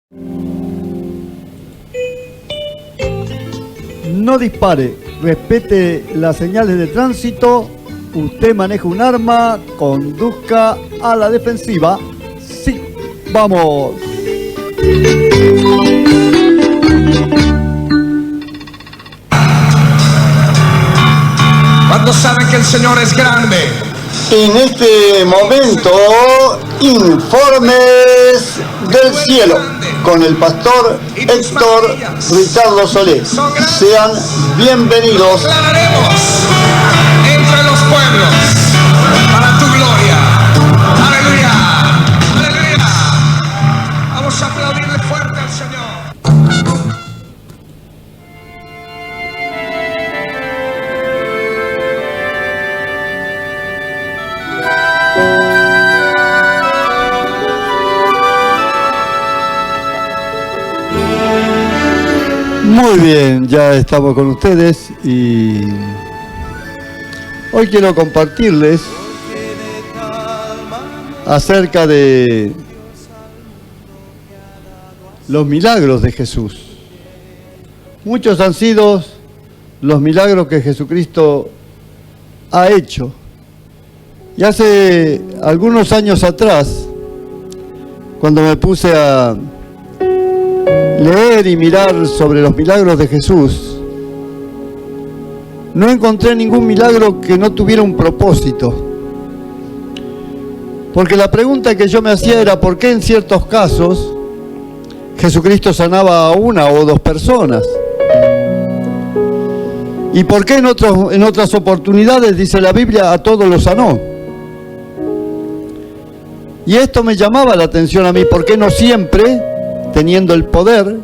No dispare, respete las señales de tránsito. Usted maneja un arma, conduzca a la defensiva. Sí, vamos. ¿Cuántos saben que el Señor es grande? En este momento, informes del cielo con el pastor Héctor Ricardo Solé. Sean bienvenidos. Declararemos entre los pueblos para tu gloria. Aleluya, aleluya. Vamos a aplaudirle fuerte al Señor. Muy bien, ya estamos con ustedes y hoy quiero compartirles acerca de los milagros de Jesús. Muchos han sido los milagros que Jesucristo ha hecho. Y hace algunos años atrás, cuando me puse a leer y mirar sobre los milagros de Jesús, no encontré ningún milagro que no tuviera un propósito. Porque la pregunta que yo me hacía era ¿por qué en ciertos casos Jesucristo sanaba a una o dos personas? ¿Y por qué en otras oportunidades, dice la Biblia, a todos los sanó? Y esto me llamaba la atención a mí, ¿por qué no siempre, teniendo el poder,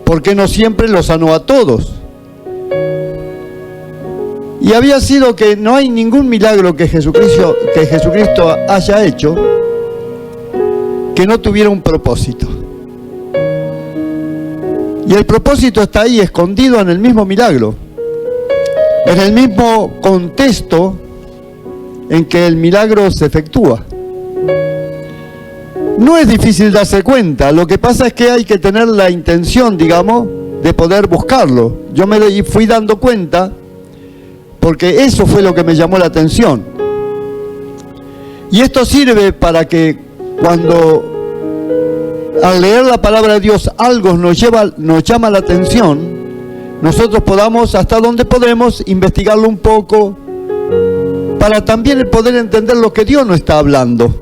por qué no siempre los sanó a todos? Y había sido que no hay ningún milagro que Jesucristo haya hecho que no tuviera un propósito. Y el propósito está ahí, escondido en el mismo milagro, en el mismo contexto en que el milagro se efectúa. No es difícil darse cuenta, lo que pasa es que hay que tener la intención, digamos, de poder buscarlo. Yo me fui dando cuenta porque eso fue lo que me llamó la atención. Y esto sirve para que cuando al leer la palabra de Dios algo nos llama la atención, nosotros podamos, hasta donde podemos, investigarlo un poco para también poder entender lo que Dios nos está hablando.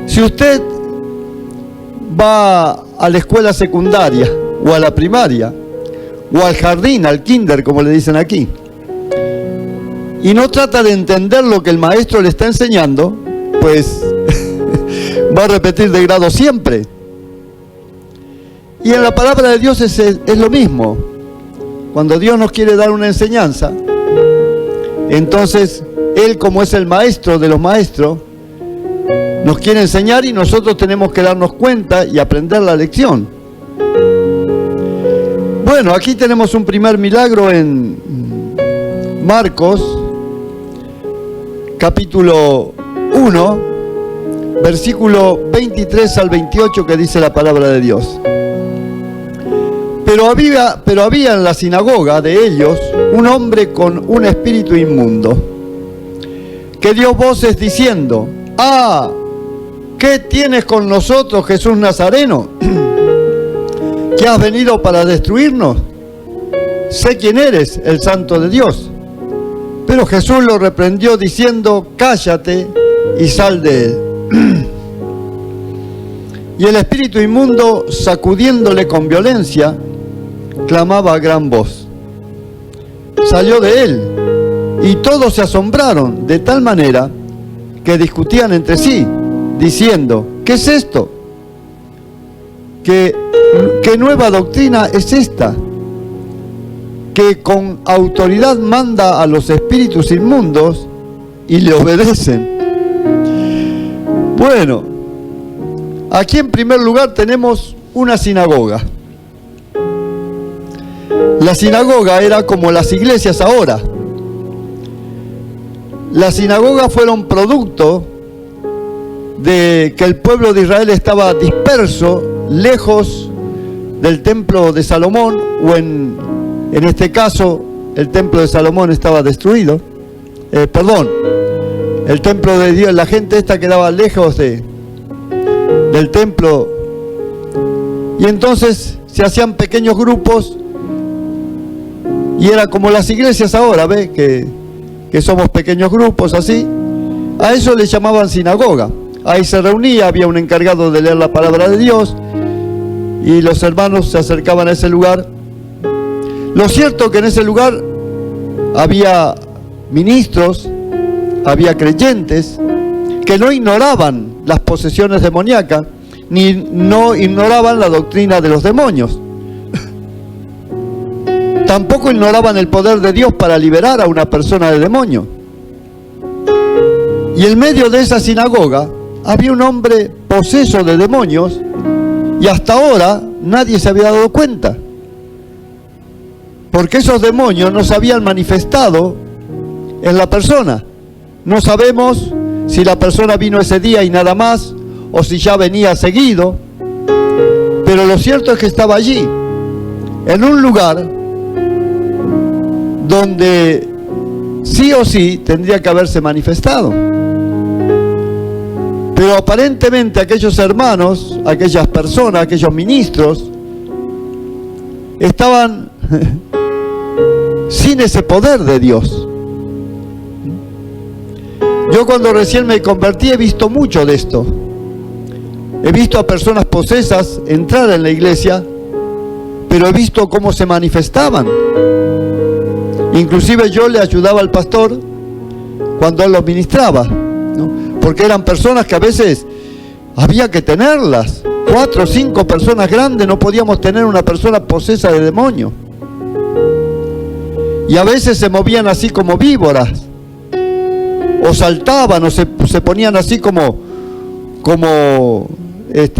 Si usted va a la escuela secundaria o a la primaria o al jardín, al kinder, como le dicen aquí, y no trata de entender lo que el maestro le está enseñando, pues va a repetir de grado siempre. Y en la palabra de Dios es lo mismo. Cuando Dios nos quiere dar una enseñanza, entonces Él, como es el maestro de los maestros, nos quiere enseñar y nosotros tenemos que darnos cuenta y aprender la lección. Bueno, aquí tenemos un primer milagro en Marcos, capítulo 1, versículo 23 al 28, que dice la palabra de Dios. Pero había en la sinagoga de ellos un hombre con un espíritu inmundo, que dio voces diciendo: ¡Ah! ¿Qué tienes con nosotros, Jesús Nazareno? ¿Que has venido para destruirnos? Sé quién eres, el Santo de Dios. Pero Jesús lo reprendió diciendo: cállate y sal de él. Y el espíritu inmundo, sacudiéndole con violencia, clamaba a gran voz. Salió de él, y todos se asombraron de tal manera que discutían entre sí, diciendo: ¿qué es esto? ¿Qué nueva doctrina es esta? Que con autoridad manda a los espíritus inmundos y le obedecen. Bueno, aquí en primer lugar tenemos una sinagoga. La sinagoga era como las iglesias ahora. Las sinagogas fueron producto de que el pueblo de Israel estaba disperso, lejos del templo de Salomón, o en este caso el templo de Salomón estaba destruido. El templo de Dios, la gente esta quedaba lejos del templo, y entonces se hacían pequeños grupos, y era como las iglesias ahora, ¿ve? Que somos pequeños grupos así. A eso le llamaban sinagoga. Ahí se reunía, había un encargado de leer la palabra de Dios, y los hermanos se acercaban a ese lugar. Lo cierto es que en ese lugar había ministros, había creyentes que no ignoraban las posesiones demoníacas, ni no ignoraban la doctrina de los demonios. Tampoco ignoraban el poder de Dios para liberar a una persona de demonio. Y en medio de esa sinagoga había un hombre poseso de demonios, y hasta ahora nadie se había dado cuenta, porque esos demonios no se habían manifestado en la persona. No sabemos si la persona vino ese día y nada más, o si ya venía seguido, pero lo cierto es que estaba allí, en un lugar donde sí o sí tendría que haberse manifestado. Pero aparentemente aquellos hermanos, aquellas personas, aquellos ministros, estaban sin ese poder de Dios. Yo cuando recién me convertí he visto mucho de esto. He visto a personas posesas entrar en la iglesia, pero he visto cómo se manifestaban. Inclusive yo le ayudaba al pastor cuando él los ministraba, ¿no? Porque eran personas que a veces había que tenerlas. 4 o 5 personas grandes, no podíamos tener una persona posesa de demonio. Y a veces se movían así como víboras, o saltaban, o se ponían así como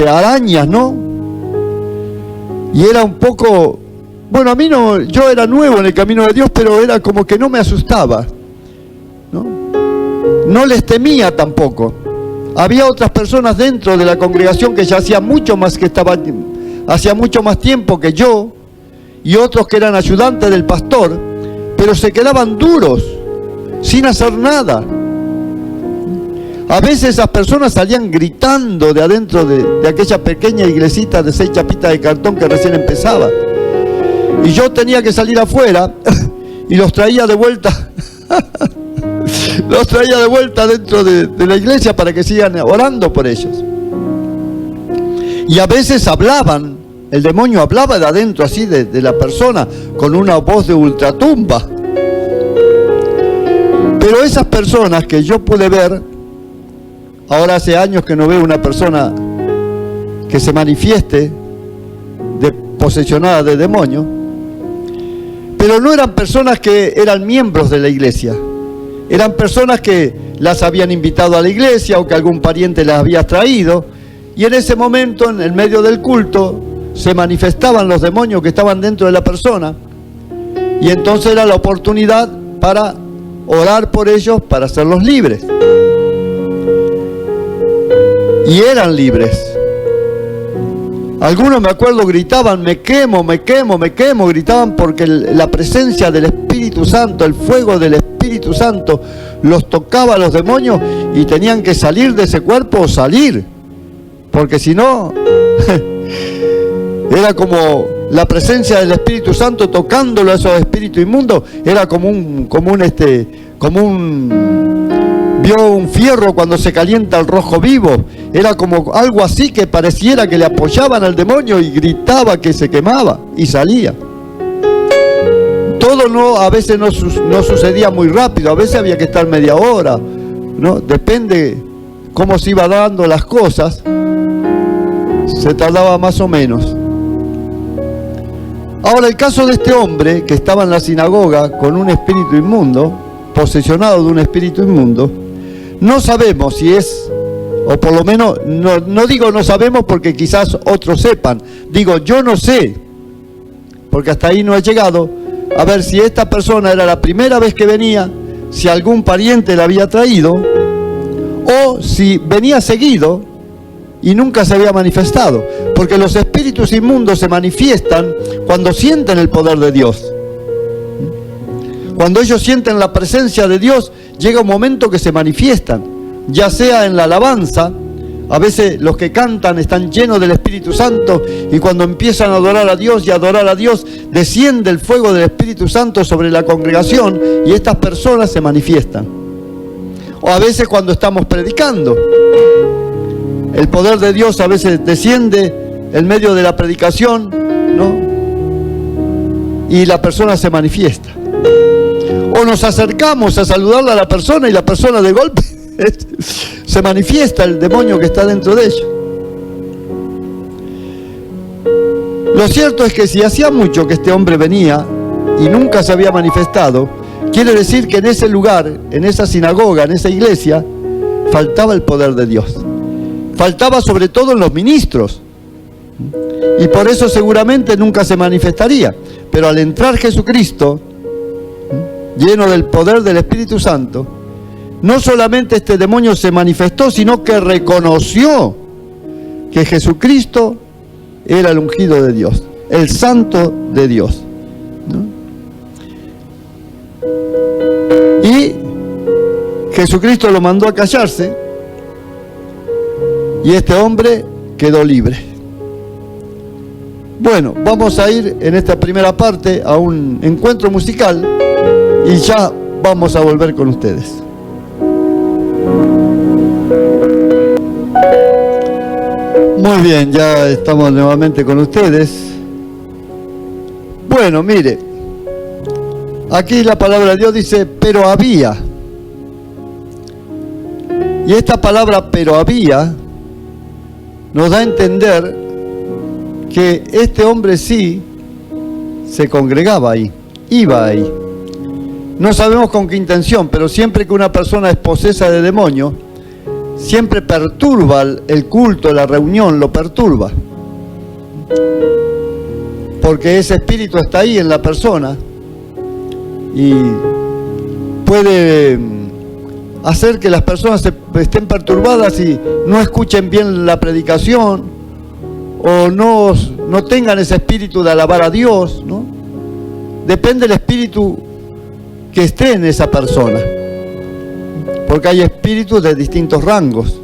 arañas, ¿no? Y era un poco, bueno, a mí no, yo era nuevo en el camino de Dios, pero era como que no me asustaba, ¿no? No les temía tampoco. Había otras personas dentro de la congregación que ya hacía mucho más tiempo que yo, y otros que eran ayudantes del pastor, pero se quedaban duros, sin hacer nada. A veces esas personas salían gritando de adentro de aquella pequeña iglesita de 6 chapitas de cartón que recién empezaba. Y yo tenía que salir afuera y los traía de vuelta. Los traía de vuelta dentro de la iglesia para que sigan orando por ellos. Y a veces hablaban, el demonio hablaba de adentro así de la persona con una voz de ultratumba. Pero esas personas que yo pude ver, ahora hace años que no veo una persona que se manifieste posesionada de demonio, pero no eran personas que eran miembros de la iglesia. Eran personas que las habían invitado a la iglesia o que algún pariente las había traído, y en ese momento, en el medio del culto, se manifestaban los demonios que estaban dentro de la persona, y entonces era la oportunidad para orar por ellos, para hacerlos libres. Y eran libres. Algunos, me acuerdo, gritaban: me quemo, me quemo, me quemo. Gritaban porque la presencia del Espíritu Santo, el fuego del Espíritu Santo los tocaba a los demonios y tenían que salir de ese cuerpo o salir, porque si no era como la presencia del Espíritu Santo tocándolo a esos espíritus inmundos. Era como vio un fierro cuando se calienta el rojo vivo. Era como algo así, que pareciera que le apoyaban al demonio y gritaba que se quemaba y salía. Todo a veces no sucedía muy rápido, a veces había que estar media hora, ¿no? Depende cómo se iba dando las cosas, se tardaba más o menos. Ahora, el caso de este hombre que estaba en la sinagoga con un espíritu inmundo, posesionado de un espíritu inmundo, no sabemos si es, o por lo menos, no digo no sabemos porque quizás otros sepan, digo yo no sé, porque hasta ahí no he llegado a ver si esta persona era la primera vez que venía, si algún pariente la había traído, o si venía seguido y nunca se había manifestado, porque los espíritus inmundos se manifiestan cuando sienten el poder de Dios. Cuando ellos sienten la presencia de Dios, llega un momento que se manifiestan, ya sea en la alabanza. A veces los que cantan están llenos del Espíritu Santo y cuando empiezan a adorar a Dios y adorar a Dios, desciende el fuego del Espíritu Santo sobre la congregación y estas personas se manifiestan. O a veces cuando estamos predicando, el poder de Dios a veces desciende en medio de la predicación, ¿no? Y la persona se manifiesta. O nos acercamos a saludarle a la persona y la persona de golpe se manifiesta el demonio que está dentro de ella. Lo cierto es que si hacía mucho que este hombre venía y nunca se había manifestado, quiere decir que en ese lugar, en esa sinagoga, en esa iglesia, faltaba el poder de Dios. Faltaba sobre todo en los ministros. Y por eso seguramente nunca se manifestaría. Pero al entrar Jesucristo, lleno del poder del Espíritu Santo, no solamente este demonio se manifestó, sino que reconoció que Jesucristo era el ungido de Dios, el santo de Dios, ¿no? Y Jesucristo lo mandó a callarse y este hombre quedó libre. Bueno, vamos a ir en esta primera parte a un encuentro musical y ya vamos a volver con ustedes. Muy bien, ya estamos nuevamente con ustedes. Bueno, mire, aquí la palabra de Dios dice, pero había. Y esta palabra, pero había, nos da a entender que este hombre sí se congregaba ahí, iba ahí. No sabemos con qué intención, pero siempre que una persona es posesa de demonio, siempre perturba el culto, la reunión, lo perturba. Porque ese espíritu está ahí en la persona y puede hacer que las personas estén perturbadas y no escuchen bien la predicación o no tengan ese espíritu de alabar a Dios, ¿no? Depende del espíritu que esté en esa persona. Porque hay espíritus de distintos rangos.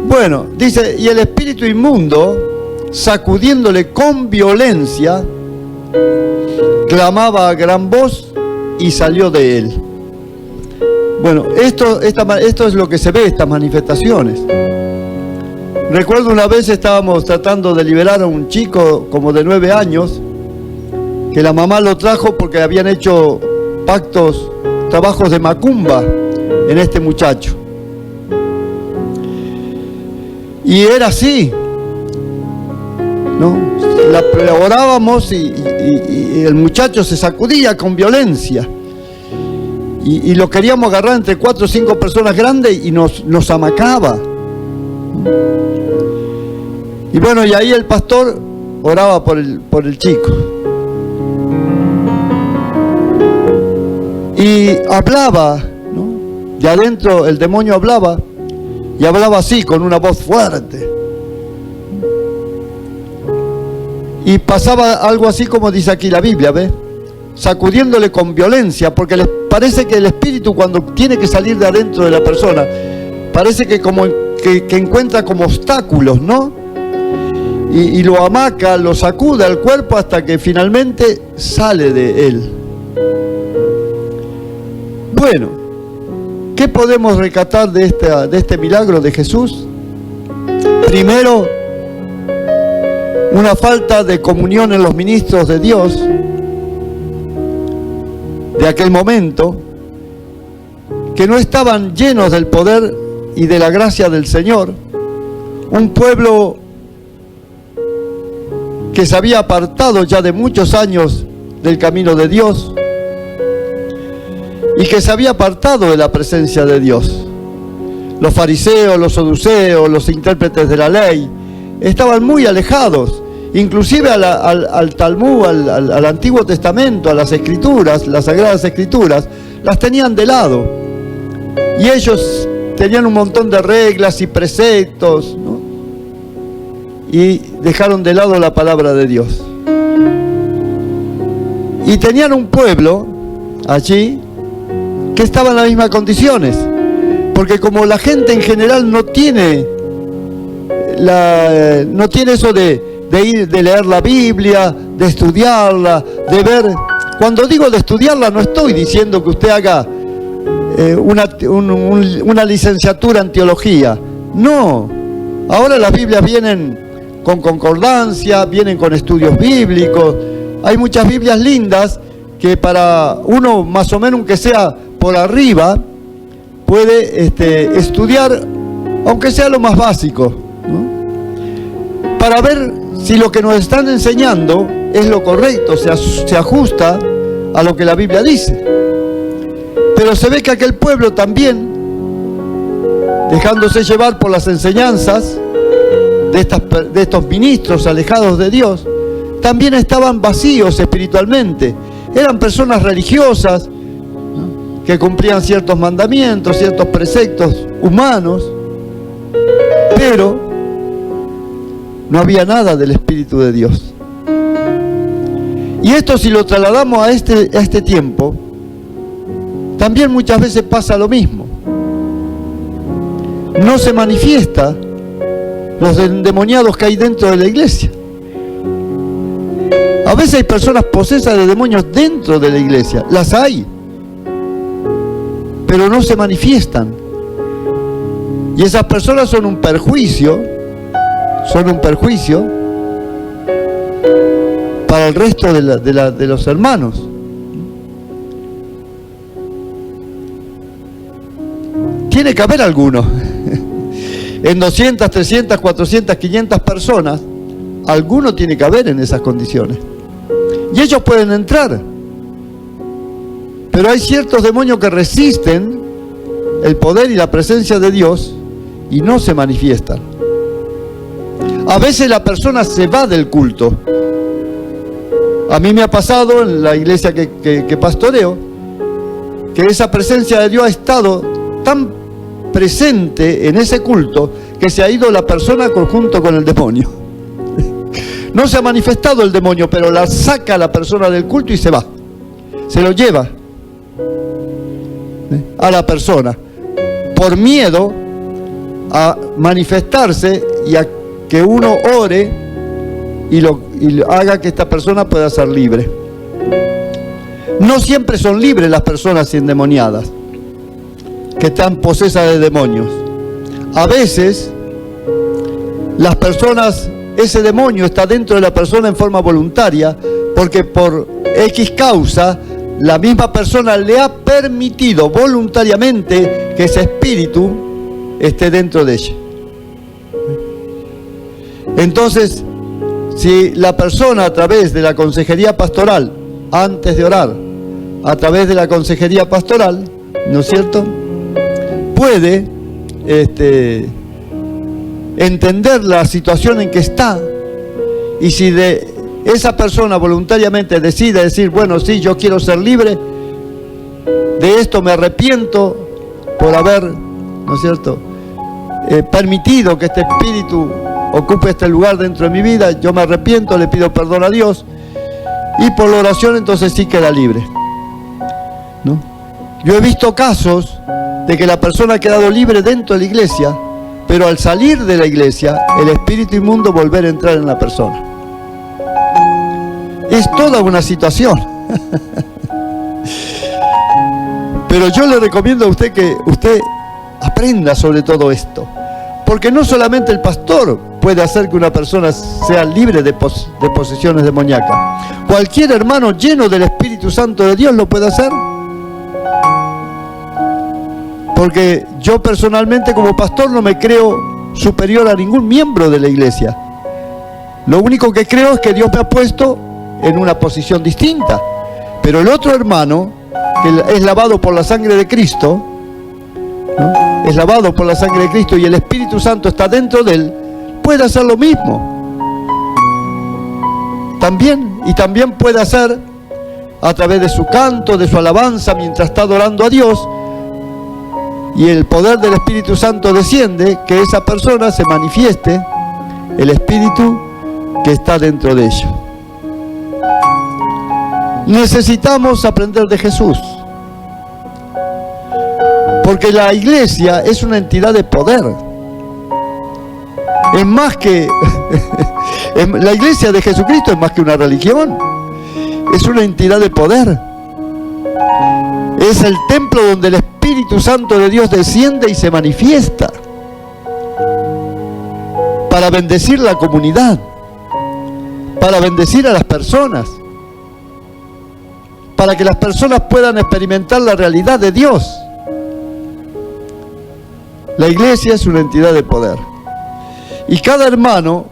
Bueno, dice, y el espíritu inmundo, sacudiéndole con violencia, clamaba a gran voz y salió de él. Bueno, esto es lo que se ve, estas manifestaciones. Recuerdo una vez estábamos tratando de liberar a un chico como de 9 años, que la mamá lo trajo porque habían hecho pactos, trabajos de macumba en este muchacho. Y era así, ¿no? Orábamos y el muchacho se sacudía con violencia. Y lo queríamos agarrar entre 4 o 5 personas grandes y nos amacaba. Y bueno, y ahí el pastor oraba por el chico. Y hablaba, ¿no? De adentro el demonio hablaba, y hablaba así, con una voz fuerte. Y pasaba algo así como dice aquí la Biblia, ¿ves? Sacudiéndole con violencia, porque les parece que el espíritu cuando tiene que salir de adentro de la persona, parece que como que encuentra como obstáculos, ¿no? Y lo amaca, lo sacude al cuerpo hasta que finalmente sale de él. Bueno, ¿qué podemos rescatar de este milagro de Jesús? Primero, una falta de comunión en los ministros de Dios de aquel momento, que no estaban llenos del poder y de la gracia del Señor. Un pueblo que se había apartado ya de muchos años del camino de Dios y que se había apartado de la presencia de Dios. Los fariseos, los saduceos, los intérpretes de la ley estaban muy alejados, inclusive al Talmud, al Antiguo Testamento, a las Escrituras, las Sagradas Escrituras, las tenían de lado. Y ellos tenían un montón de reglas y preceptos, ¿no? Y dejaron de lado la palabra de Dios. Y tenían un pueblo allí que estaba en las mismas condiciones, porque como la gente en general no tiene eso de leer la Biblia, de estudiarla, de ver. Cuando digo de estudiarla, no estoy diciendo que usted haga una licenciatura en teología. No. Ahora las Biblias vienen con concordancia, vienen con estudios bíblicos. Hay muchas Biblias lindas que para uno, más o menos, aunque sea por arriba, puede estudiar, aunque sea lo más básico, ¿no? Para ver si lo que nos están enseñando es lo correcto, se ajusta a lo que la Biblia dice. Pero se ve que aquel pueblo también, dejándose llevar por las enseñanzas de estos ministros alejados de Dios, también estaban vacíos espiritualmente. Eran personas religiosas, ¿no?, que cumplían ciertos mandamientos, ciertos preceptos humanos, pero no había nada del Espíritu de Dios. Y esto, si lo trasladamos a este tiempo, también muchas veces pasa lo mismo. No se manifiesta los endemoniados que hay dentro de la iglesia. A veces hay personas posesas de demonios dentro de la iglesia, las hay, pero no se manifiestan. Y esas personas son un perjuicio para el resto de los hermanos. Tiene que haber alguno. En 200, 300, 400, 500 personas, alguno tiene que haber en esas condiciones. Y ellos pueden entrar. Pero hay ciertos demonios que resisten el poder y la presencia de Dios y no se manifiestan. A veces la persona se va del culto. A mí me ha pasado en la iglesia que pastoreo, que esa presencia de Dios ha estado tan presente en ese culto que se ha ido la persona junto con el demonio. No se ha manifestado el demonio, pero la saca la persona del culto y se va. Se lo lleva a la persona por miedo a manifestarse y a que uno ore y haga que esta persona pueda ser libre. No siempre son libres las personas endemoniadas que están posesas de demonios. A veces las personas, ese demonio está dentro de la persona en forma voluntaria, porque por X causa la misma persona le ha permitido voluntariamente que ese espíritu esté dentro de ella. Entonces, si la persona, a través de la consejería pastoral, antes de orar, a través de la consejería pastoral, ¿no es cierto?, puede entender la situación en que está, y si de esa persona voluntariamente decide decir, bueno, sí, yo quiero ser libre, de esto me arrepiento por haber, ¿no es cierto?, permitido que este espíritu ocupe este lugar dentro de mi vida, yo me arrepiento, le pido perdón a Dios, y por la oración entonces sí queda libre, ¿no? Yo he visto casos de que la persona ha quedado libre dentro de la iglesia, pero al salir de la iglesia, el espíritu inmundo volver a entrar en la persona. Es toda una situación. Pero yo le recomiendo a usted que usted aprenda sobre todo esto, porque no solamente el pastor puede hacer que una persona sea libre de posesiones demoníacas. Cualquier hermano lleno del Espíritu Santo de Dios lo puede hacer. Porque yo personalmente como pastor no me creo superior a ningún miembro de la iglesia. Lo único que creo es que Dios me ha puesto en una posición distinta. Pero el otro hermano, que es lavado por la sangre de Cristo, ¿no?, es lavado por la sangre de Cristo y el Espíritu Santo está dentro de él, puede hacer lo mismo. También puede hacer a través de su canto, de su alabanza, mientras está adorando a Dios, y el poder del Espíritu Santo desciende, que esa persona se manifieste el Espíritu que está dentro de ella. Necesitamos aprender de Jesús, porque la iglesia es una entidad de poder. Es más que la iglesia de Jesucristo es más que una religión, es una entidad de poder. Es el templo donde el Espíritu Santo de Dios desciende y se manifiesta para bendecir la comunidad, para bendecir a las personas, para que las personas puedan experimentar la realidad de Dios. La iglesia es una entidad de poder. Y cada hermano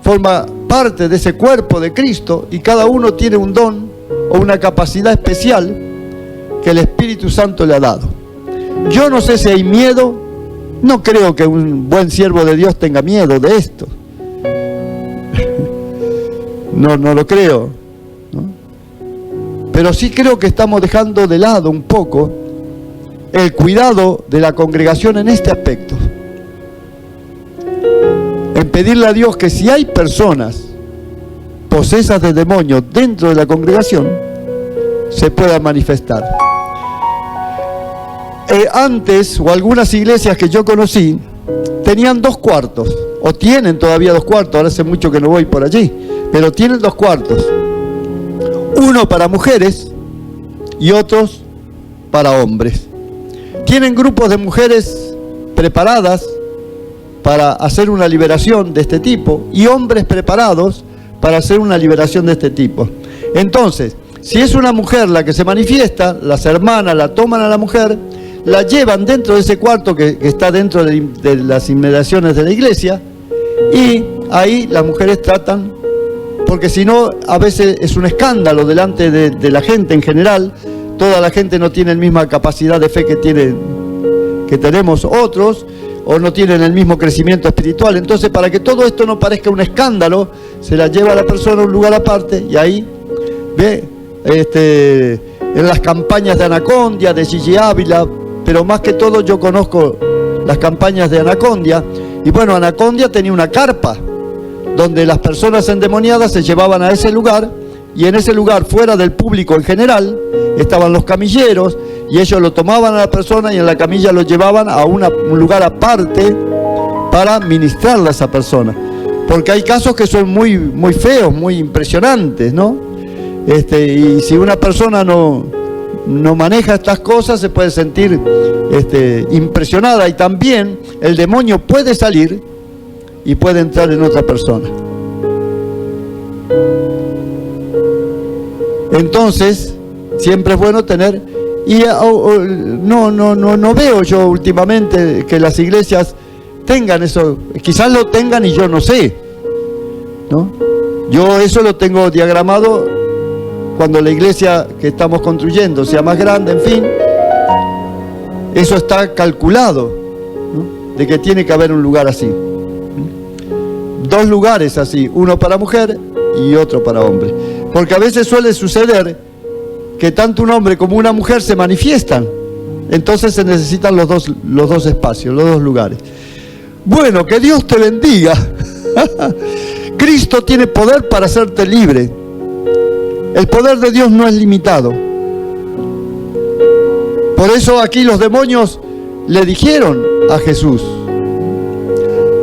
forma parte de ese cuerpo de Cristo y cada uno tiene un don o una capacidad especial que el Espíritu Santo le ha dado. Yo no sé si hay miedo, no creo que un buen siervo de Dios tenga miedo de esto. No lo creo, ¿no? Pero sí creo que estamos dejando de lado un poco el cuidado de la congregación en este aspecto. En pedirle a Dios que si hay personas posesas de demonios dentro de la congregación, se puedan manifestar. Antes, o algunas iglesias que yo conocí, tenían 2 cuartos, o tienen todavía 2 cuartos, ahora hace mucho que no voy por allí, pero tienen 2 cuartos. Uno para mujeres y otros para hombres. Tienen grupos de mujeres preparadas para hacer una liberación de este tipo y hombres preparados para hacer una liberación de este tipo. Entonces, si es una mujer la que se manifiesta, las hermanas la toman a la mujer, la llevan dentro de ese cuarto que está dentro de las inmediaciones de la iglesia, y ahí las mujeres tratan, porque si no, a veces es un escándalo delante de la gente en general. Toda la gente no tiene la misma capacidad de fe que tenemos otros, o no tienen el mismo crecimiento espiritual. Entonces, para que todo esto no parezca un escándalo, se la lleva a la persona a un lugar aparte, y ahí ve en las campañas de Anacondia, de Gigi Ávila, pero más que todo yo conozco las campañas de Anacondia. Y bueno, Anacondia tenía una carpa donde las personas endemoniadas se llevaban a ese lugar, y en ese lugar, fuera del público en general, estaban los camilleros, y ellos lo tomaban a la persona y en la camilla lo llevaban a un lugar aparte para ministrarle a esa persona. Porque hay casos que son muy, muy feos, muy impresionantes, ¿no? Y si una persona no maneja estas cosas, se puede sentir impresionada, y también el demonio puede salir y puede entrar en otra persona. Entonces, siempre es bueno tener, y no veo yo últimamente que las iglesias tengan eso. Quizás lo tengan y yo no sé, ¿no? Yo eso lo tengo diagramado cuando la iglesia que estamos construyendo sea más grande, en fin. Eso está calculado, ¿no? De que tiene que haber un lugar así. 2 lugares así, uno para mujer y otro para hombre. Porque a veces suele suceder que tanto un hombre como una mujer se manifiestan. Entonces se necesitan los dos espacios, los 2 lugares. Bueno, que Dios te bendiga. Cristo tiene poder para hacerte libre. El poder de Dios no es limitado. Por eso aquí los demonios le dijeron a Jesús: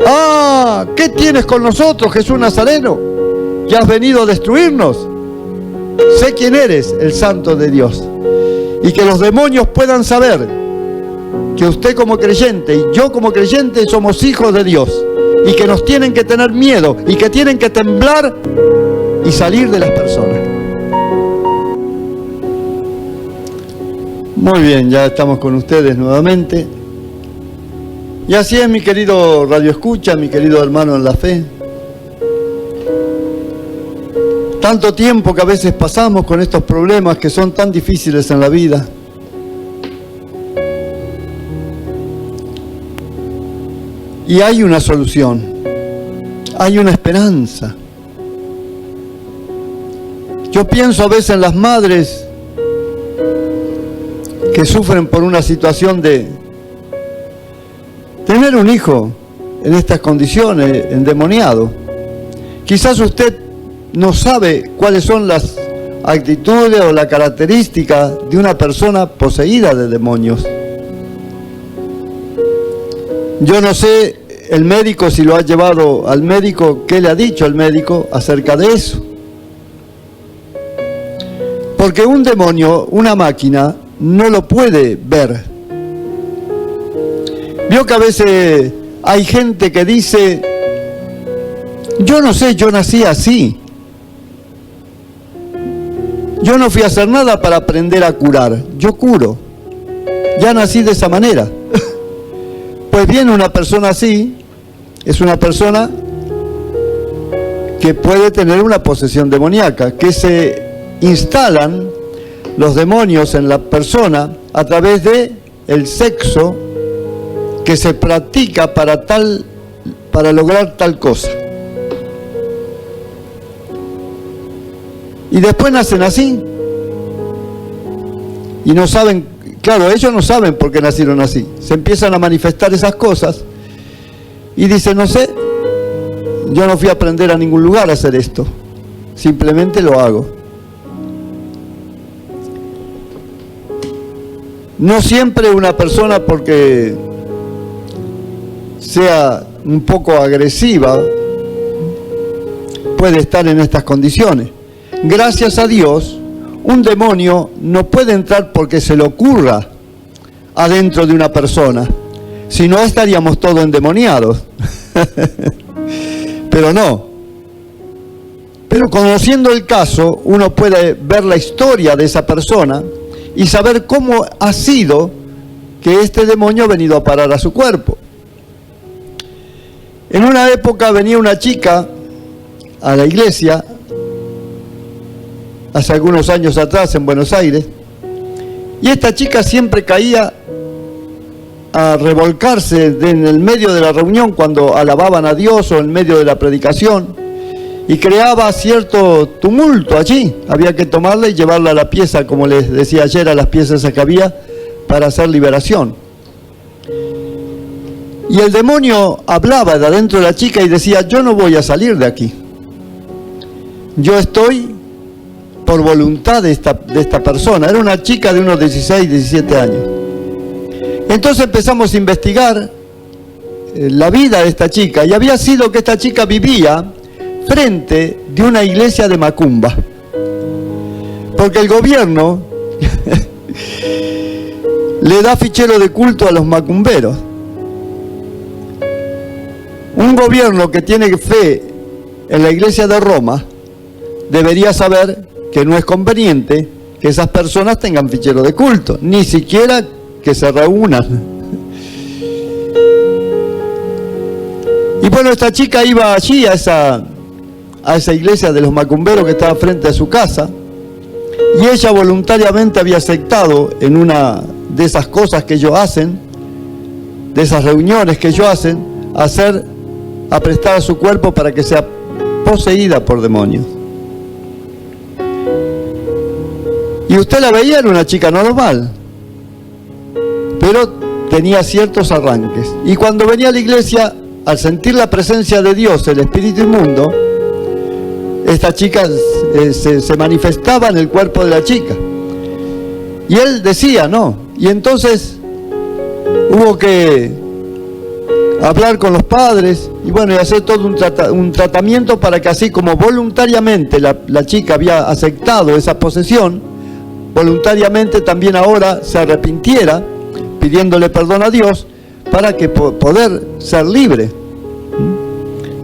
¡ah! ¿Qué tienes con nosotros, Jesús Nazareno? ¿Que has venido a destruirnos? Sé quién eres, el Santo de Dios. Y que los demonios puedan saber que usted como creyente y yo como creyente somos hijos de Dios, y que nos tienen que tener miedo y que tienen que temblar y salir de las personas. Muy bien, ya estamos con ustedes nuevamente. Y así es, mi querido Radio Escucha, mi querido hermano en la fe. Tanto tiempo que a veces pasamos con estos problemas que son tan difíciles en la vida. Y hay una solución, hay una esperanza. Yo pienso a veces en las madres que sufren por una situación de tener un hijo en estas condiciones, endemoniado, quizás usted no sabe cuáles son las actitudes o la característica de una persona poseída de demonios. Yo no sé el médico, si lo ha llevado al médico, qué le ha dicho el médico acerca de eso. Porque un demonio, una máquina, no lo puede ver. Vio que a veces hay gente que dice, yo no sé, yo nací así. Yo no fui a hacer nada para aprender a curar, yo curo. Ya nací de esa manera. Pues bien, una persona así es una persona que puede tener una posesión demoníaca, que se instalan los demonios en la persona a través de el sexo que se practica para lograr tal cosa. Y después nacen así y no saben, claro, ellos no saben por qué nacieron así. Se empiezan a manifestar esas cosas y dicen, no sé, yo no fui a aprender a ningún lugar a hacer esto, simplemente lo hago. No siempre una persona, porque sea un poco agresiva, puede estar en estas condiciones. Gracias a Dios, un demonio no puede entrar porque se le ocurra adentro de una persona, si no estaríamos todos endemoniados. Pero no. Pero conociendo el caso, uno puede ver la historia de esa persona y saber cómo ha sido que este demonio ha venido a parar a su cuerpo. En una época venía una chica a la iglesia, hace algunos años atrás en Buenos Aires, y esta chica siempre caía a revolcarse en el medio de la reunión cuando alababan a Dios o en medio de la predicación, y creaba cierto tumulto allí. Había que tomarla y llevarla a la pieza, como les decía ayer, a las piezas que había para hacer liberación. Y el demonio hablaba de adentro de la chica y decía, yo no voy a salir de aquí. Yo estoy por voluntad de esta persona. Era una chica de unos 16, 17 años. Entonces empezamos a investigar la vida de esta chica, y había sido que esta chica vivía frente de una iglesia de Macumba, porque el gobierno le da fichero de culto a los macumberos. Un gobierno que tiene fe en la iglesia de Roma debería saber que no es conveniente que esas personas tengan fichero de culto, ni siquiera que se reúnan. Y bueno, esta chica iba allí a esa iglesia de los macumberos que estaba frente a su casa, y ella voluntariamente había aceptado en una de esas cosas que ellos hacen, de esas reuniones que ellos hacen, a prestar a su cuerpo para que sea poseída por demonios. Y usted la veía, era una chica normal, pero tenía ciertos arranques. Y cuando venía a la iglesia, al sentir la presencia de Dios, el espíritu inmundo, esta chica se manifestaba en el cuerpo de la chica. Y él decía, no. Y entonces hubo que hablar con los padres y bueno, y hacer todo un tratamiento para que, así como voluntariamente la chica había aceptado esa posesión, voluntariamente también ahora se arrepintiera, pidiéndole perdón a Dios, para que poder ser libre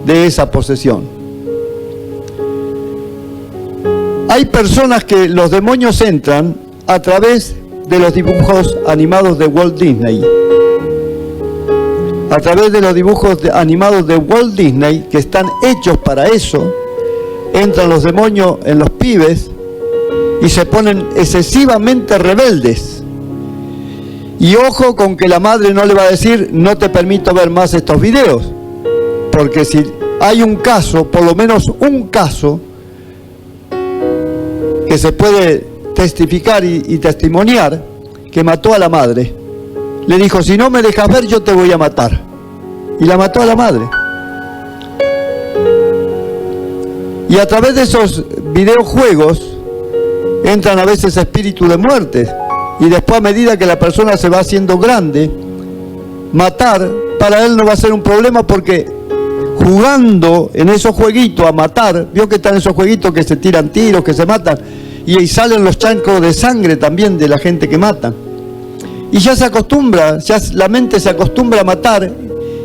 de esa posesión. Hay personas que los demonios entran a través de los dibujos animados de Walt Disney. A través de los dibujos animados de Walt Disney, que están hechos para eso, entran los demonios en los pibes y se ponen excesivamente rebeldes. Y ojo con que la madre no le va a decir, no te permito ver más estos videos, porque si hay un caso, por lo menos un caso, que se puede testificar y testimoniar, que mató a la madre. Le dijo, si no me dejas ver, yo te voy a matar. y la mató a la madre. Y a través de esos videojuegos entran a veces espíritus de muerte, y después, a medida que la persona se va haciendo grande, matar para él no va a ser un problema, porque jugando en esos jueguitos a matar, vio que están esos jueguitos que se tiran tiros, que se matan, y ahí salen los chancros de sangre también de la gente que matan. Y ya se acostumbra, ya la mente se acostumbra a matar,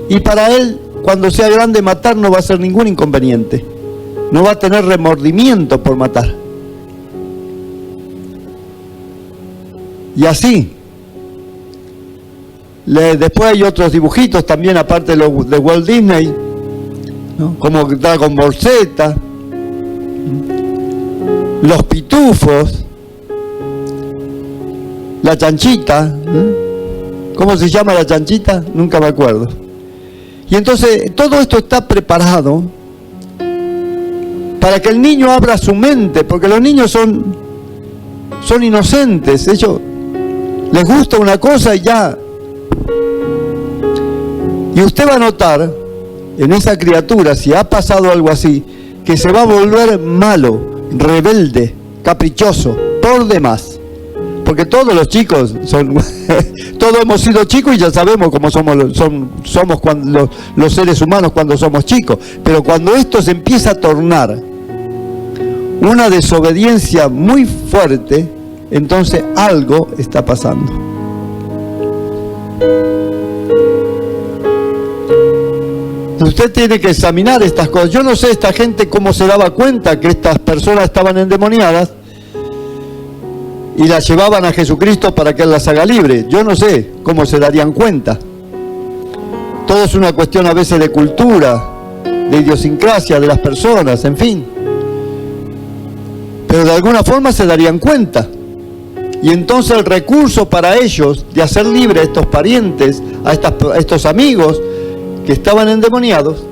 y para él, cuando sea grande, matar no va a ser ningún inconveniente. No va a tener remordimiento por matar. Y así. Después hay otros dibujitos también, aparte de los de Walt Disney, ¿no? Como Dragon Ball Z, los pitufos, la chanchita, ¿no? ¿Cómo se llama la chanchita? Nunca me acuerdo. Y entonces todo esto está preparado para que el niño abra su mente, porque los niños son inocentes, ellos les gusta una cosa y ya. Y usted va a notar en esa criatura, si ha pasado algo así, que se va a volver malo, rebelde, caprichoso, por demás. Porque todos los chicos son, todos hemos sido chicos y ya sabemos cómo somos cuando, los seres humanos cuando somos chicos. Pero cuando esto se empieza a tornar una desobediencia muy fuerte, entonces algo está pasando. Usted tiene que examinar estas cosas. Yo no sé esta gente cómo se daba cuenta que estas personas estaban endemoniadas y las llevaban a Jesucristo para que Él las haga libre. Yo no sé cómo se darían cuenta. Todo es una cuestión a veces de cultura, de idiosincrasia de las personas, en fin. Pero de alguna forma se darían cuenta. Y entonces el recurso para ellos de hacer libre a estos parientes, a estos amigos que estaban endemoniados,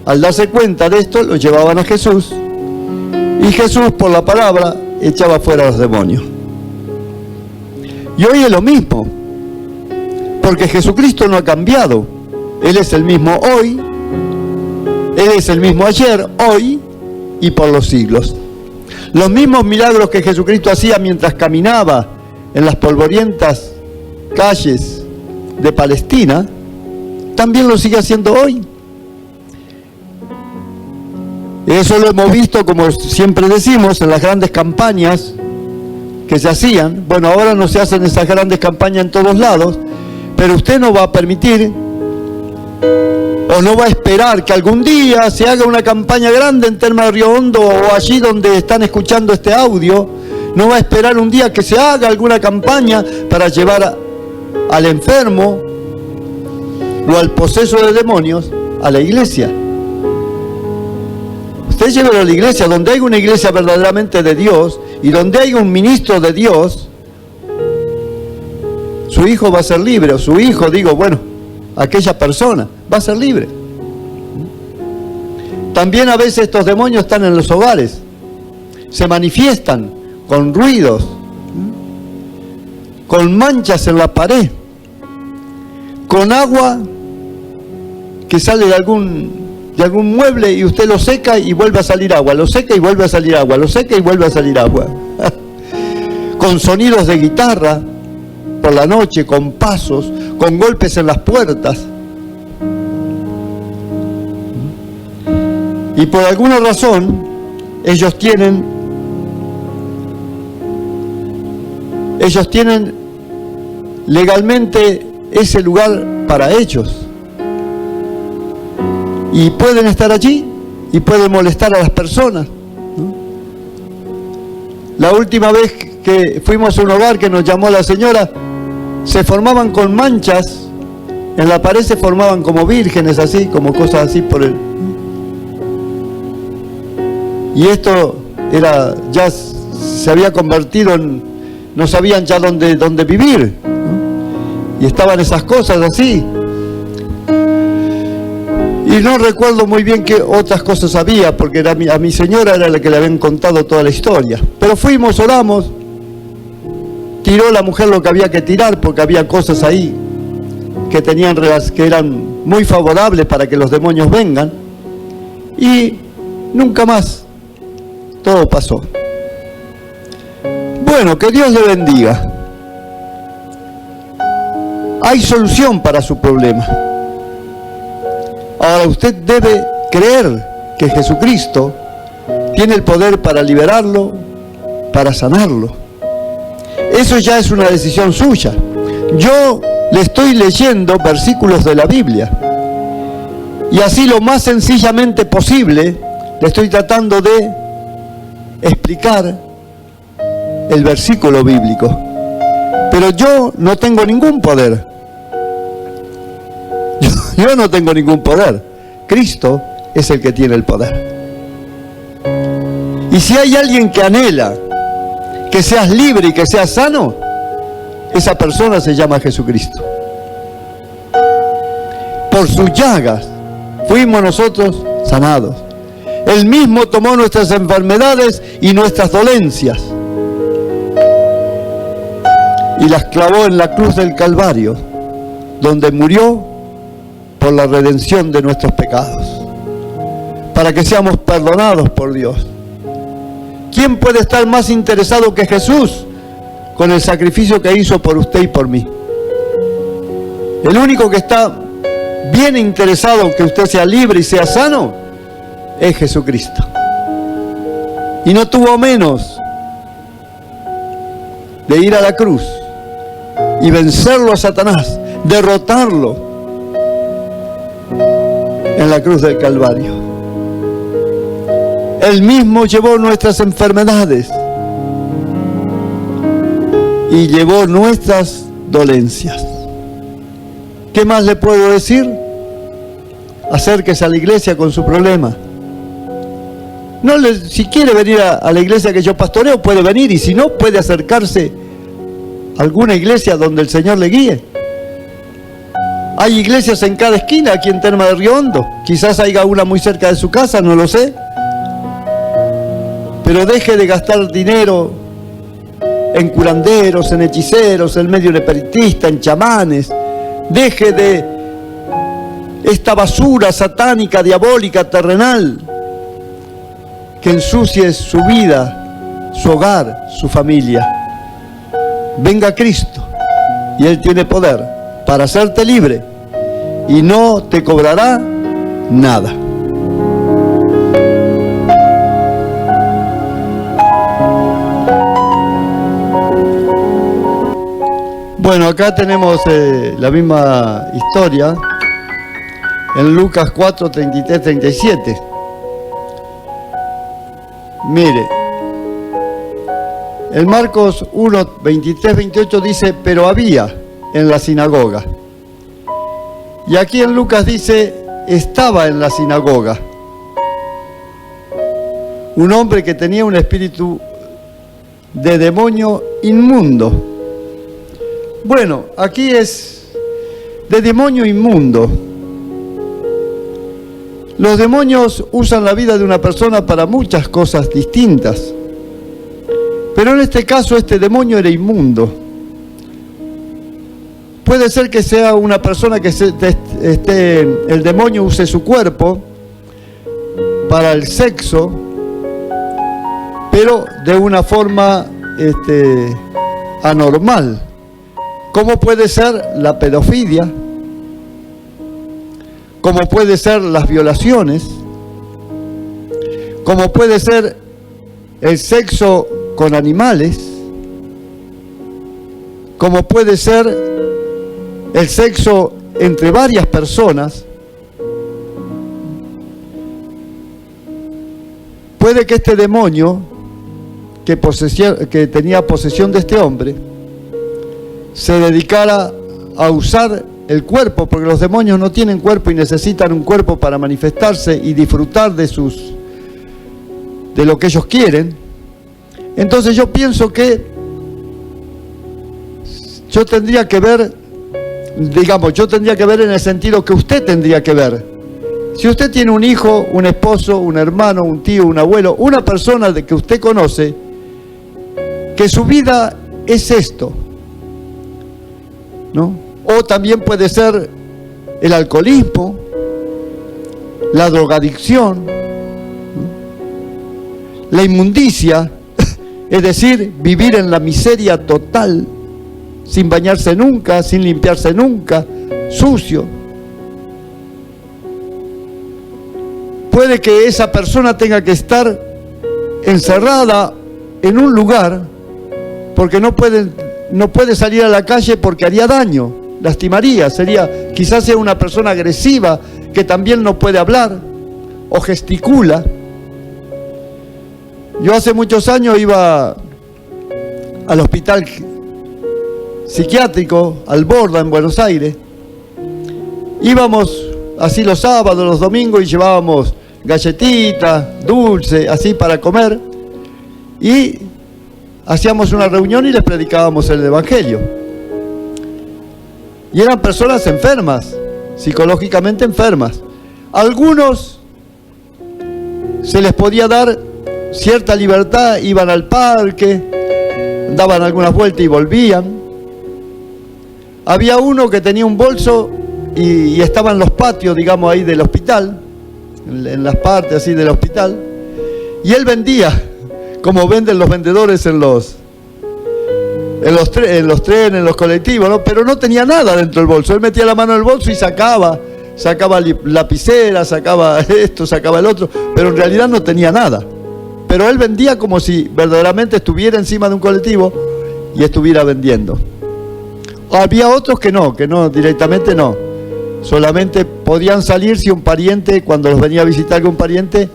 al darse cuenta de esto, los llevaban a Jesús, y Jesús, por la palabra, echaba fuera a los demonios. Y hoy es lo mismo, porque Jesucristo no ha cambiado. Él es el mismo hoy, Él es el mismo ayer, hoy y por los siglos. Los mismos milagros que Jesucristo hacía mientras caminaba en las polvorientas calles de Palestina, también lo sigue haciendo hoy. Eso lo hemos visto, como siempre decimos, en las grandes campañas que se hacían. Bueno, ahora no se hacen esas grandes campañas en todos lados, pero usted no va a permitir o no va a esperar que algún día se haga una campaña grande en Termas de Río Hondo o allí donde están escuchando este audio. No va a esperar un día que se haga alguna campaña para llevar al enfermo o al poseso de demonios a la iglesia. Usted llévelo a la iglesia, donde hay una iglesia verdaderamente de Dios y donde hay un ministro de Dios. Su hijo va a ser libre, o su hijo, aquella persona va a ser libre. También a veces estos demonios están en los hogares, se manifiestan con ruidos, con manchas en la pared, con agua que sale de algún mueble y usted lo seca y vuelve a salir agua, lo seca y vuelve a salir agua, lo seca y vuelve a salir agua. Con sonidos de guitarra por la noche, con pasos, con golpes en las puertas. Y por alguna razón ellos tienen legalmente ese lugar para ellos. Y pueden estar allí y pueden molestar a las personas, ¿no? La última vez que fuimos a un hogar que nos llamó la señora, se formaban con manchas en la pared, se formaban como vírgenes, así, como cosas así por el... Y esto ya se había convertido en... no sabían ya dónde vivir, ¿no? Y estaban esas cosas así. Y no recuerdo muy bien qué otras cosas había, porque a mi señora era la que le habían contado toda la historia. Pero fuimos, oramos, tiró la mujer lo que había que tirar, porque había cosas ahí que eran muy favorables para que los demonios vengan, y nunca más todo pasó. Bueno, que Dios le bendiga. Hay solución para su problema. Ahora usted debe creer que Jesucristo tiene el poder para liberarlo, para sanarlo. Eso ya es una decisión suya. Yo le estoy leyendo versículos de la Biblia y así lo más sencillamente posible le estoy tratando de explicar el versículo bíblico. Pero yo no tengo ningún poder. Yo no tengo ningún poder. Cristo es el que tiene el poder. Y si hay alguien que anhela que seas libre y que seas sano, esa persona se llama Jesucristo. Por sus llagas fuimos nosotros sanados. Él mismo tomó nuestras enfermedades y nuestras dolencias y las clavó en la cruz del Calvario, donde murió por la redención de nuestros pecados, para que seamos perdonados por Dios. ¿Quién puede estar más interesado que Jesús con el sacrificio que hizo por usted y por mí? El único que está bien interesado que usted sea libre y sea sano es Jesucristo. Y no tuvo menos de ir a la cruz y vencerlo a Satanás, derrotarlo en la cruz del Calvario. Él mismo llevó nuestras enfermedades y llevó nuestras dolencias. ¿Qué más le puedo decir? Acérquese a la iglesia con su problema. Si quiere venir a la iglesia que yo pastoreo, puede venir, y si no, puede acercarse a alguna iglesia donde el Señor le guíe. Hay iglesias en cada esquina aquí en Terma de Río Hondo. Quizás haya una muy cerca de su casa, no lo sé. Pero deje de gastar dinero en curanderos, en hechiceros, en medio espiritista, en chamanes. Deje de esta basura satánica, diabólica, terrenal, que ensucie su vida, su hogar, su familia. Venga a Cristo y Él tiene poder para hacerte libre y no te cobrará nada. Bueno, acá tenemos la misma historia en Lucas 4, 33, 37. Mire, en Marcos 1, 23, 28 dice, pero había en la sinagoga. Y aquí en Lucas dice, estaba en la sinagoga un hombre que tenía un espíritu de demonio inmundo. Bueno, aquí es de demonio inmundo. Los demonios usan la vida de una persona para muchas cosas distintas. Pero en este caso, este demonio era inmundo. Puede ser que sea una persona que el demonio use su cuerpo para el sexo, pero de una forma anormal. Como puede ser la pedofilia, como puede ser las violaciones, como puede ser el sexo con animales, como puede ser el sexo entre varias personas. Puede que este demonio que tenía posesión de este hombre se dedicara a usar el cuerpo, porque los demonios no tienen cuerpo y necesitan un cuerpo para manifestarse y disfrutar de lo que ellos quieren. Entonces yo pienso que yo tendría que ver en el sentido que usted tendría que ver. Si usted tiene un hijo, un esposo, un hermano, un tío, un abuelo, una persona que usted conoce, que su vida es esto, ¿no? O también puede ser el alcoholismo, la drogadicción, la inmundicia, es decir, vivir en la miseria total, sin bañarse nunca, sin limpiarse nunca, sucio. Puede que esa persona tenga que estar encerrada en un lugar porque no puede salir a la calle porque haría daño, lastimaría, quizás sea una persona agresiva que también no puede hablar o gesticula. Yo hace muchos años iba al hospital psiquiátrico Alborda en Buenos Aires. Íbamos así los sábados, los domingos, y llevábamos galletitas, dulce, así para comer, y hacíamos una reunión y les predicábamos el Evangelio. Y eran personas enfermas, psicológicamente enfermas. Algunos se les podía dar cierta libertad, iban al parque, daban algunas vueltas y volvían. Había uno que tenía un bolso y estaba en los patios, digamos, ahí del hospital, en las partes así del hospital, y él vendía, como venden los vendedores en los trenes, en los colectivos, ¿no? Pero no tenía nada dentro del bolso. Él metía la mano en el bolso y sacaba lapicera, sacaba esto, sacaba el otro, pero en realidad no tenía nada. Pero él vendía como si verdaderamente estuviera encima de un colectivo y estuviera vendiendo. Había otros que no directamente no. Solamente podían salir si un pariente, cuando los venía a visitar algún pariente,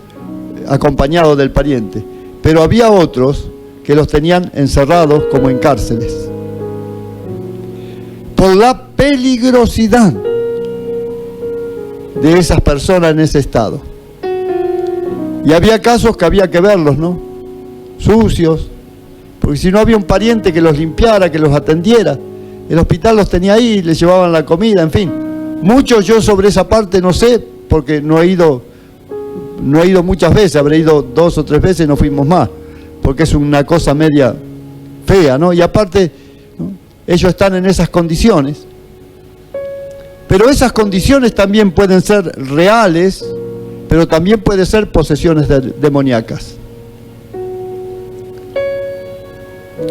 acompañado del pariente. Pero había otros que los tenían encerrados como en cárceles. Por la peligrosidad de esas personas en ese estado. Y había casos que había que verlos, ¿no? Sucios, porque si no había un pariente que los limpiara, que los atendiera. El hospital los tenía ahí, les llevaban la comida, en fin. Muchos yo sobre esa parte no sé, porque no he ido muchas veces, habré ido 2 o 3 veces y no fuimos más, porque es una cosa media fea, ¿no? Y aparte, ¿no?, ellos están en esas condiciones. Pero esas condiciones también pueden ser reales, pero también pueden ser posesiones demoníacas.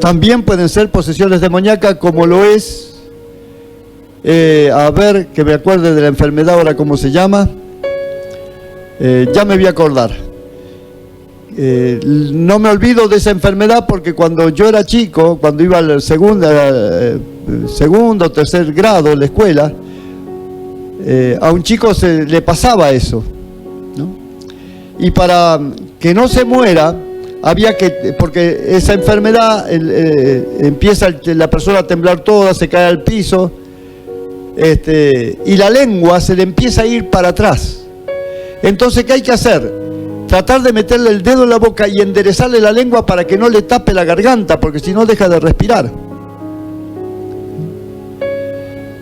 También pueden ser posesiones demoníacas, como lo es, a ver, que me acuerde de la enfermedad ahora, ¿cómo se llama? Ya me voy a acordar. No me olvido de esa enfermedad porque cuando yo era chico, cuando iba al segundo o tercer grado en la escuela, a un chico le pasaba eso, ¿no? Y para que no se muera, había que, porque esa enfermedad empieza la persona a temblar toda, se cae al piso, y la lengua se le empieza a ir para atrás. Entonces, ¿qué hay que hacer? Tratar de meterle el dedo en la boca y enderezarle la lengua para que no le tape la garganta, porque si no deja de respirar.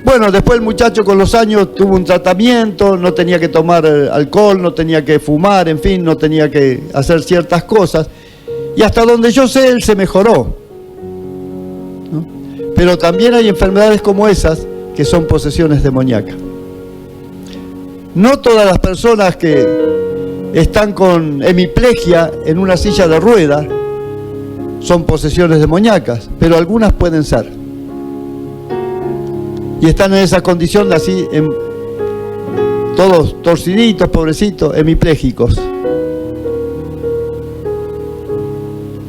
Bueno, después el muchacho con los años tuvo un tratamiento, no tenía que tomar alcohol, no tenía que fumar, en fin, no tenía que hacer ciertas cosas. Y hasta donde yo sé, él se mejoró, ¿no? Pero también hay enfermedades como esas que son posesiones demoníacas. No todas las personas que están con hemiplegia en una silla de ruedas son posesiones demoníacas, pero algunas pueden ser. Y están en esa condición así, todos torciditos, pobrecitos, hemipléjicos.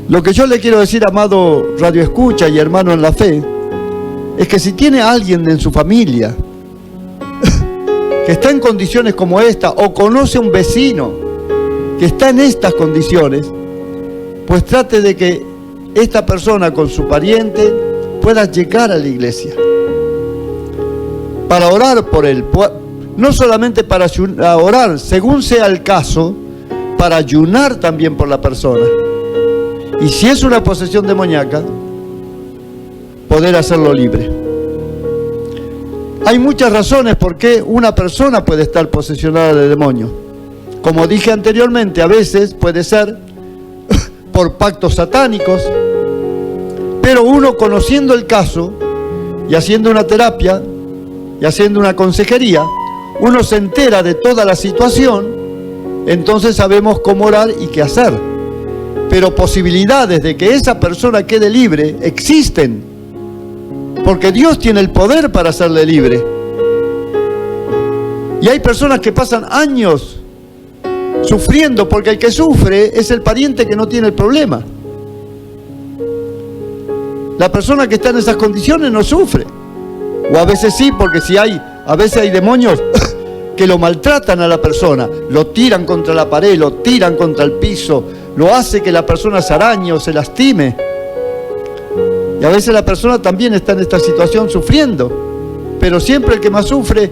Lo que yo le quiero decir, amado radioescucha y hermano en la fe, es que si tiene alguien en su familia que está en condiciones como esta, o conoce a un vecino que está en estas condiciones, pues trate de que esta persona con su pariente pueda llegar a la iglesia para orar por él, no solamente para orar, según sea el caso, para ayunar también por la persona. Y si es una posesión demoníaca, poder hacerlo libre. Hay muchas razones por qué una persona puede estar posesionada de demonio. Como dije anteriormente, a veces puede ser por pactos satánicos, pero uno, conociendo el caso y haciendo una terapia, y haciendo una consejería, uno se entera de toda la situación, entonces sabemos cómo orar y qué hacer. Pero posibilidades de que esa persona quede libre existen, porque Dios tiene el poder para hacerle libre. Y hay personas que pasan años sufriendo, porque el que sufre es el pariente que no tiene el problema. La persona que está en esas condiciones no sufre. O a veces sí, porque a veces hay demonios que lo maltratan a la persona, lo tiran contra la pared, lo tiran contra el piso, lo hace que la persona se arañe o se lastime. Y a veces la persona también está en esta situación sufriendo. Pero siempre el que más sufre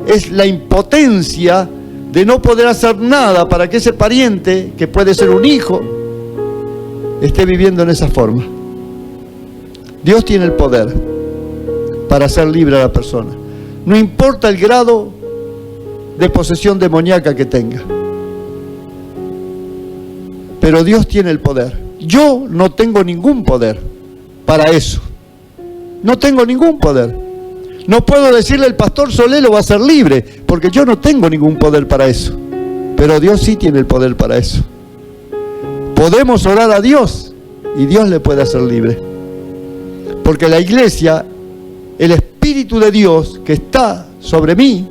es la impotencia de no poder hacer nada para que ese pariente, que puede ser un hijo, esté viviendo en esa forma. Dios tiene el poder para hacer libre a la persona. No importa el grado de posesión demoníaca que tenga. Pero Dios tiene el poder. Yo no tengo ningún poder para eso. No tengo ningún poder. No puedo decirle el pastor Solé lo va a hacer libre, porque yo no tengo ningún poder para eso. Pero Dios sí tiene el poder para eso. Podemos orar a Dios y Dios le puede hacer libre. Porque la iglesia, el Espíritu de Dios que está sobre mí,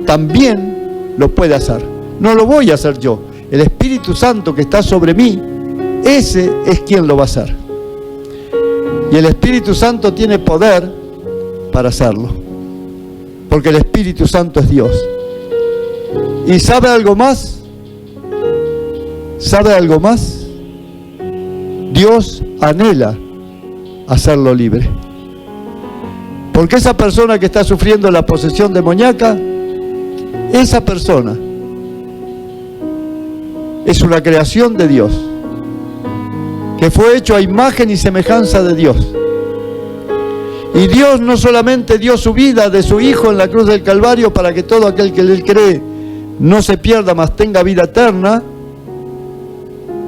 también lo puede hacer. No lo voy a hacer yo. El Espíritu Santo que está sobre mí, ese es quien lo va a hacer. Y el Espíritu Santo tiene poder para hacerlo, porque el Espíritu Santo es Dios. ¿Y sabe algo más? ¿Sabe algo más? Dios anhela hacerlo libre, porque esa persona que está sufriendo la posesión demoníaca, esa persona es una creación de Dios, que fue hecho a imagen y semejanza de Dios. Y Dios no solamente dio su vida de su Hijo en la cruz del Calvario para que todo aquel que en Él cree no se pierda, mas tenga vida eterna,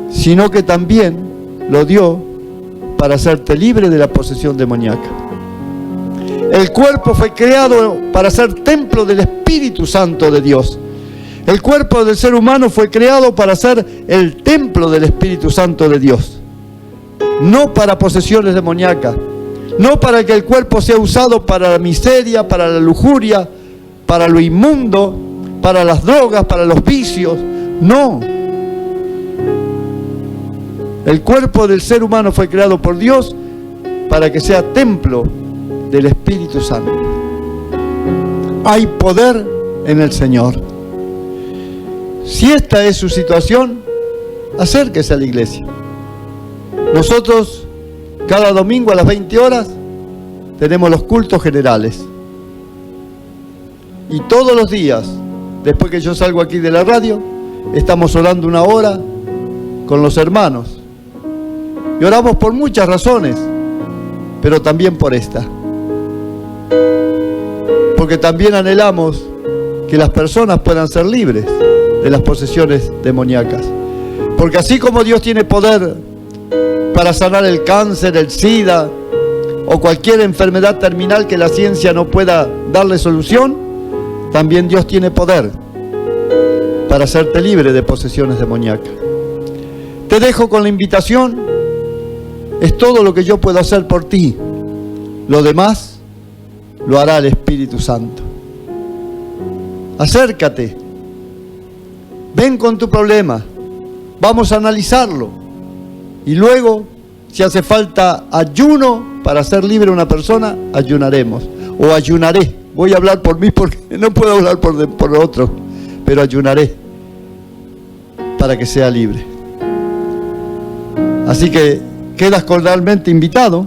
sino que también lo dio para hacerte libre de la posesión demoníaca. El cuerpo fue creado para ser templo del Espíritu Santo de Dios. El cuerpo del ser humano fue creado para ser el templo del Espíritu Santo de Dios, no para posesiones demoníacas. No para que el cuerpo sea usado para la miseria, para la lujuria, para lo inmundo, para las drogas, para los vicios. No. El cuerpo del ser humano fue creado por Dios para que sea templo del Espíritu Santo. Hay poder en el Señor. Si esta es su situación, acérquese a la iglesia. Nosotros cada domingo a las 20 horas tenemos los cultos generales. Y todos los días, después que yo salgo aquí de la radio, estamos orando una hora con los hermanos. Y oramos por muchas razones, pero también por esta. Porque también anhelamos que las personas puedan ser libres de las posesiones demoníacas. Porque así como Dios tiene poder para sanar el cáncer, el SIDA o cualquier enfermedad terminal que la ciencia no pueda darle solución, también Dios tiene poder para hacerte libre de posesiones demoníacas. Te dejo con la invitación. Es todo lo que yo puedo hacer por ti. Lo demás lo hará el Espíritu Santo. Acércate. Ven con tu problema. Vamos a analizarlo. Y luego, si hace falta ayuno para hacer libre a una persona, ayunaremos. O ayunaré. Voy a hablar por mí porque no puedo hablar por otro. Pero ayunaré para que sea libre. Así que quedas cordialmente invitado.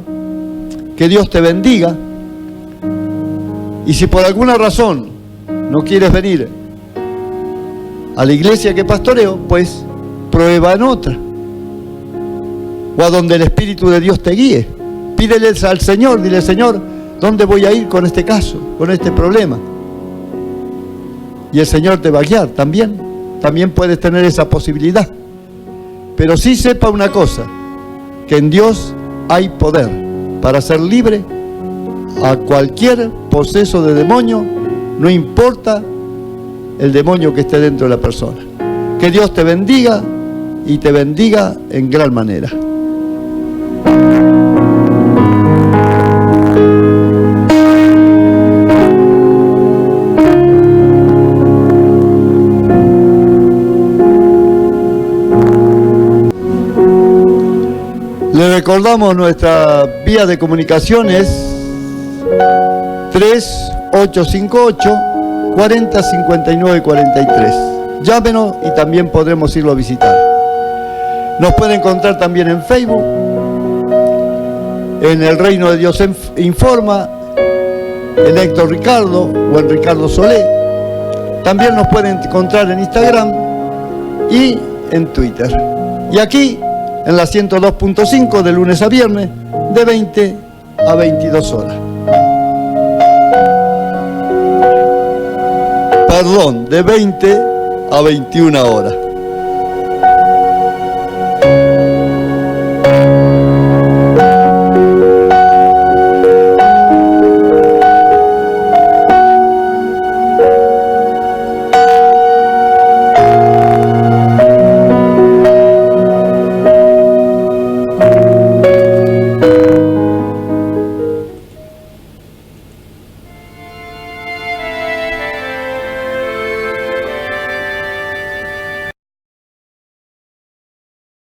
Que Dios te bendiga. Y si por alguna razón no quieres venir a la iglesia que pastoreo, pues prueba en otra. O a donde el Espíritu de Dios te guíe. Pídeles al Señor, dile: Señor, ¿dónde voy a ir con este caso, con este problema? Y el Señor te va a guiar también. También puedes tener esa posibilidad. Pero sí sepa una cosa, que en Dios hay poder para ser libre a cualquier proceso de demonio, no importa el demonio que esté dentro de la persona. Que Dios te bendiga y te bendiga en gran manera. Le recordamos nuestra vía de comunicaciones 3858-4059-43. Llámenos y también podremos irlo a visitar. Nos puede encontrar también en Facebook, en El Reino de Dios Informa, en Héctor Ricardo o en Ricardo Solé. También nos pueden encontrar en Instagram y en Twitter. Y aquí, en la 102.5 de lunes a viernes, de 20 a 22 horas. Perdón, de 20 a 21 horas.